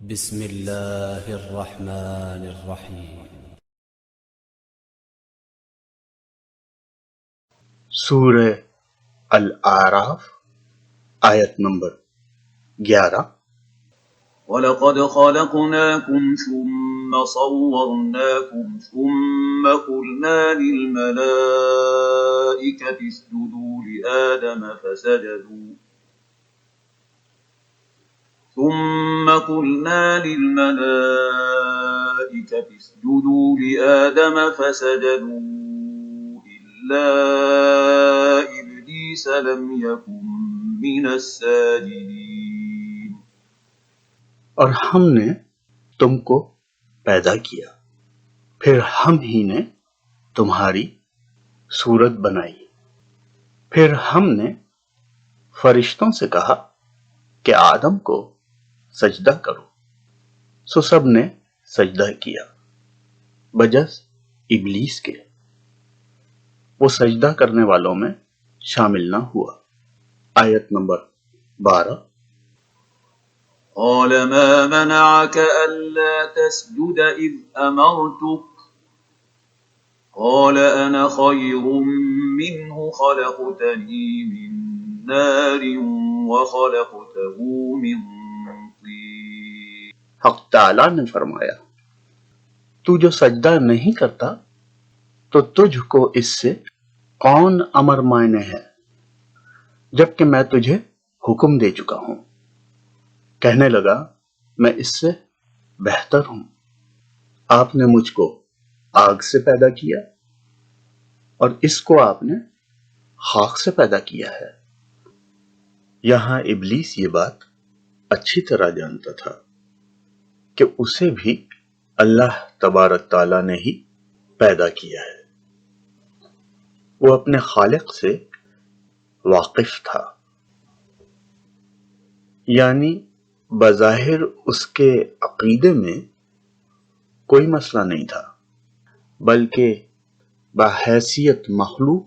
بسم اللہ الرحمن الرحیم۔ سورہ الاعراف آیت نمبر 11۔ وَلَقَدْ خَلَقْنَاكُمْ ثُمَّ صَوَّرْنَاكُمْ ثُمَّ قُلْنَا لِلْمَلَائِكَةِ اسْجُدُوا لِآدَمَ فَسَجَدُوا إِلَّا إِبْلِيسَ لَمْ يَكُنْ مِنَ السَّاجِدِينَ۔ اور ہم نے تم کو پیدا کیا، پھر ہم ہی نے تمہاری صورت بنائی، پھر ہم نے فرشتوں سے کہا کہ آدم کو سجدہ کرو، سو سب نے سجدہ کیا بجز ابلیس کے، وہ سجدہ کرنے والوں میں شامل نہ ہوا۔ آیت نمبر 12۔ قَالَ مَا مَنَعَكَ أَلَّا تَسْجُدَ إِذْ أَمَرْتُكَ قَالَ أَنَا خَيْرٌ مِّنْهُ خَلَقْتَنِي مِن نَّارٍ وَخَلَقْتَهُ مِن طِينٍ۔ حق تعالیٰ نے فرمایا، تو جو سجدہ نہیں کرتا تو تجھ کو اس سے کون امر مانے ہے، جبکہ میں تجھے حکم دے چکا ہوں۔ کہنے لگا میں اس سے بہتر ہوں، آپ نے مجھ کو آگ سے پیدا کیا اور اس کو آپ نے خاک سے پیدا کیا ہے۔ یہاں ابلیس یہ بات اچھی طرح جانتا تھا کہ اسے بھی اللہ تبارک تعالیٰ نے ہی پیدا کیا ہے، وہ اپنے خالق سے واقف تھا، یعنی بظاہر اس کے عقیدے میں کوئی مسئلہ نہیں تھا، بلکہ بحیثیت مخلوق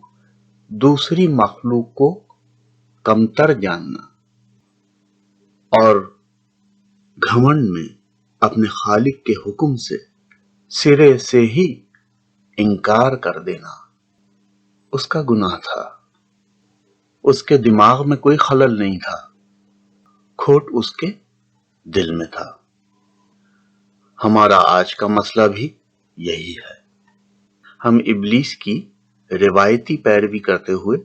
دوسری مخلوق کو کمتر جاننا اور گھمنڈ میں اپنے خالق کے حکم سے سرے سے ہی انکار کر دینا اس کا گناہ تھا۔ اس کے دماغ میں کوئی خلل نہیں تھا، کھوٹ اس کے دل میں تھا۔ ہمارا آج کا مسئلہ بھی یہی ہے، ہم ابلیس کی روایتی پیروی کرتے ہوئے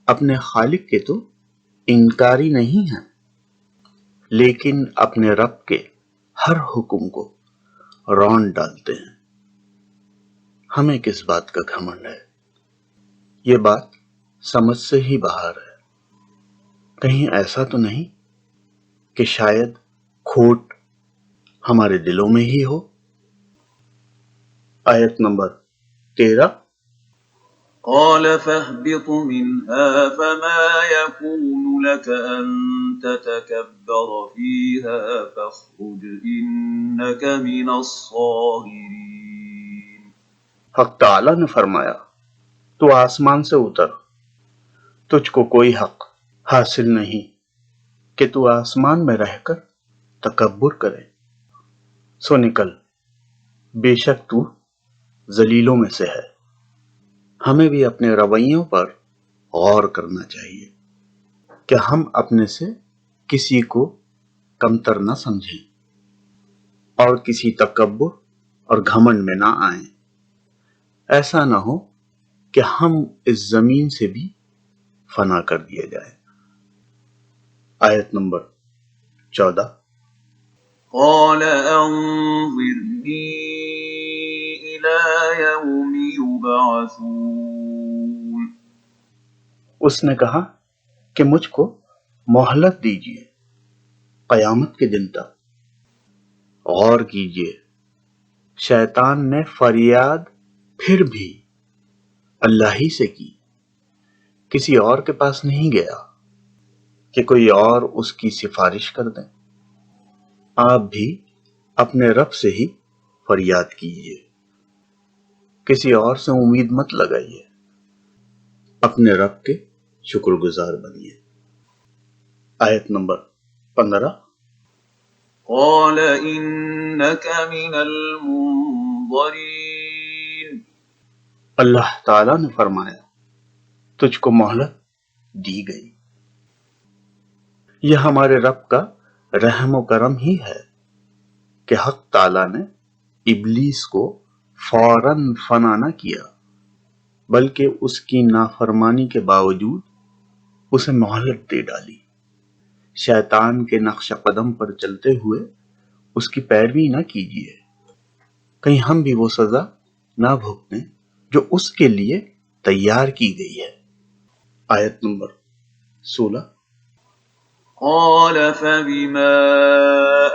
اپنے خالق کے تو انکاری نہیں ہیں، لیکن اپنے رب کے ہر حکم کو رون ڈالتے ہیں۔ ہمیں کس بات کا گھمنڈ ہے؟ یہ بات سمجھ سے ہی باہر ہے۔ کہیں ایسا تو نہیں کہ شاید کھوٹ ہمارے دلوں میں ہی ہو؟ آیت نمبر 13۔ قَالَ فَاهْبِطْ مِنْهَا فَمَا يَكُونُ لَكَ أَن تَتَكَبَّرَ فِيهَا فَاخْرُجْ إِنَّكَ مِنَ الصَّاغِرِينَ۔ حق تعالیٰ نے فرمایا، تو آسمان سے اتر، تجھ کو کوئی حق حاصل نہیں کہ تو آسمان میں رہ کر تکبر کرے، سو نکل، بے شک تو ذلیلوں میں سے ہے۔ ہمیں بھی اپنے رویوں پر غور کرنا چاہیے کہ ہم اپنے سے کسی کو کمتر نہ سمجھیں اور کسی تکبر اور گھمنڈ میں نہ آئیں۔ ایسا نہ ہو کہ ہم اس زمین سے بھی فنا کر دیے جائیں۔ آیت نمبر 14۔ قَالَ أَنظِرْنِي إِلَى يَوْمِ يُبْعَثُونَ۔ اس نے کہا کہ مجھ کو مہلت دیجیے قیامت کے دن تک۔ غور کیجیے، شیطان نے فریاد پھر بھی اللہ ہی سے کی، کسی اور کے پاس نہیں گیا کہ کوئی اور اس کی سفارش کر دیں۔ آپ بھی اپنے رب سے ہی فریاد کیجیے، کسی اور سے امید مت لگائیے، اپنے رب کے شکر گزار بنیے۔ آیت نمبر 15۔ قال إنك من المنظرين اللہ تعالیٰ نے فرمایا تجھ کو مہلت دی گئی۔ یہ ہمارے رب کا رحم و کرم ہی ہے کہ حق تعالیٰ نے ابلیس کو فوراً فنا نہ کیا، بلکہ اس کی نافرمانی کے باوجود اسے مہلت دے ڈالی۔ شیطان کے نقش قدم پر چلتے ہوئے اس کی پیروی نہ کیجیے، کہیں ہم بھی وہ سزا نہ بھگتیں جو اس کے لیے تیار کی گئی ہے۔ آیت نمبر 16۔ قال فبما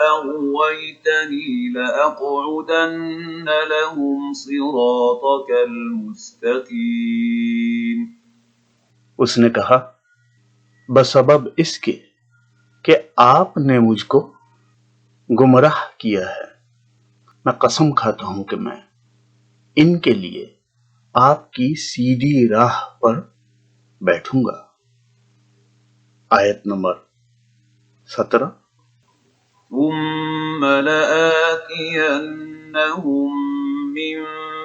أغويتني لأقعدن لهم صراطك المستقيم اس نے کہا بسبب اس کے کہ آپ نے مجھ کو گمراہ کیا ہے، میں قسم کھاتا ہوں کہ میں ان کے لیے آپ کی سیدھی راہ پر بیٹھوں گا۔ آیت نمبر 17۔ ثم لآتينهم من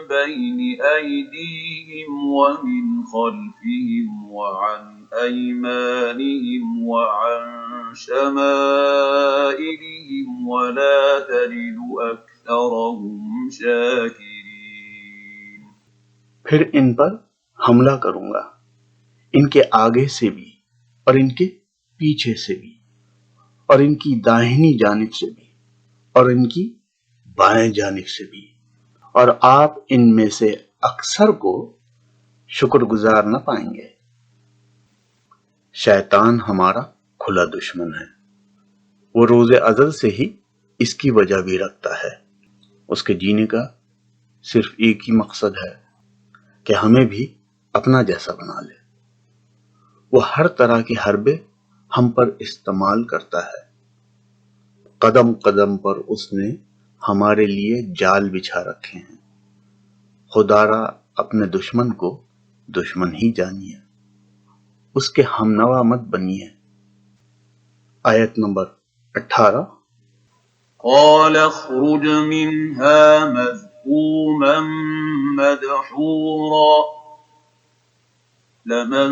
بين أيديهم ومن خلفهم وعن أيمانهم وعن شمائلهم ولا تجد أكثرهم شاكرين پھر ان پر حملہ کروں گا، ان کے آگے سے بھی اور ان کے پیچھے سے بھی، اور ان کی داہنی جانب سے بھی اور ان کی بائیں جانب سے بھی، اور آپ ان میں سے اکثر کو شکر گزار نہ پائیں گے۔ شیطان ہمارا کھلا دشمن ہے، وہ روز ازل سے ہی اس کی وجہ بھی رکھتا ہے۔ اس کے جینے کا صرف ایک ہی مقصد ہے کہ ہمیں بھی اپنا جیسا بنا لے۔ وہ ہر طرح کے حربے ہم پر استعمال کرتا ہے، قدم قدم پر اس نے ہمارے لیے جال بچھا رکھے ہیں۔ خدا را اپنے دشمن کو دشمن ہی جانیے، اس کے ہم نوا مت بنیے۔ آیت نمبر 18۔ قال اخرج منها مذءوما مدحورا لمن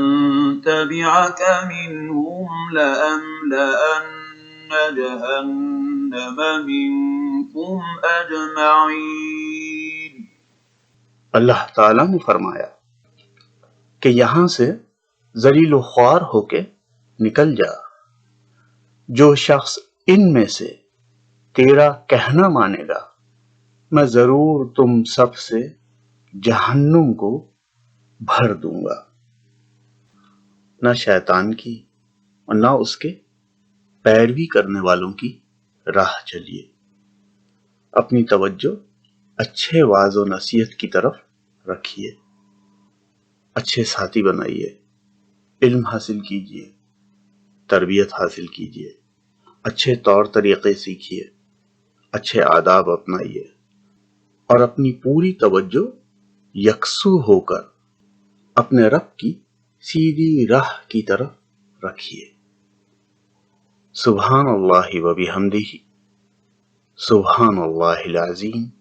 تبعك منهم لأملأن جهنم منكم أجمعين اللہ تعالیٰ نے فرمایا کہ یہاں سے ذلیل و خوار ہو کے نکل جا، جو شخص ان میں سے تیرا کہنا مانے گا میں ضرور تم سب سے جہنم کو بھر دوں گا۔ نہ شیطان کی اور نہ اس کے پیروی کرنے والوں کی راہ چلیے، اپنی توجہ اچھے واعظ و نصیحت کی طرف رکھیے، اچھے ساتھی بنائیے، علم حاصل کیجیے، تربیت حاصل کیجیے، اچھے طور طریقے سیکھیے، اچھے آداب اپنائیے، اور اپنی پوری توجہ یکسو ہو کر اپنے رب کی سیدھی راہ کی طرف رکھیے۔ سبحان اللہ و بحمدہ، سبحان اللہ العظیم۔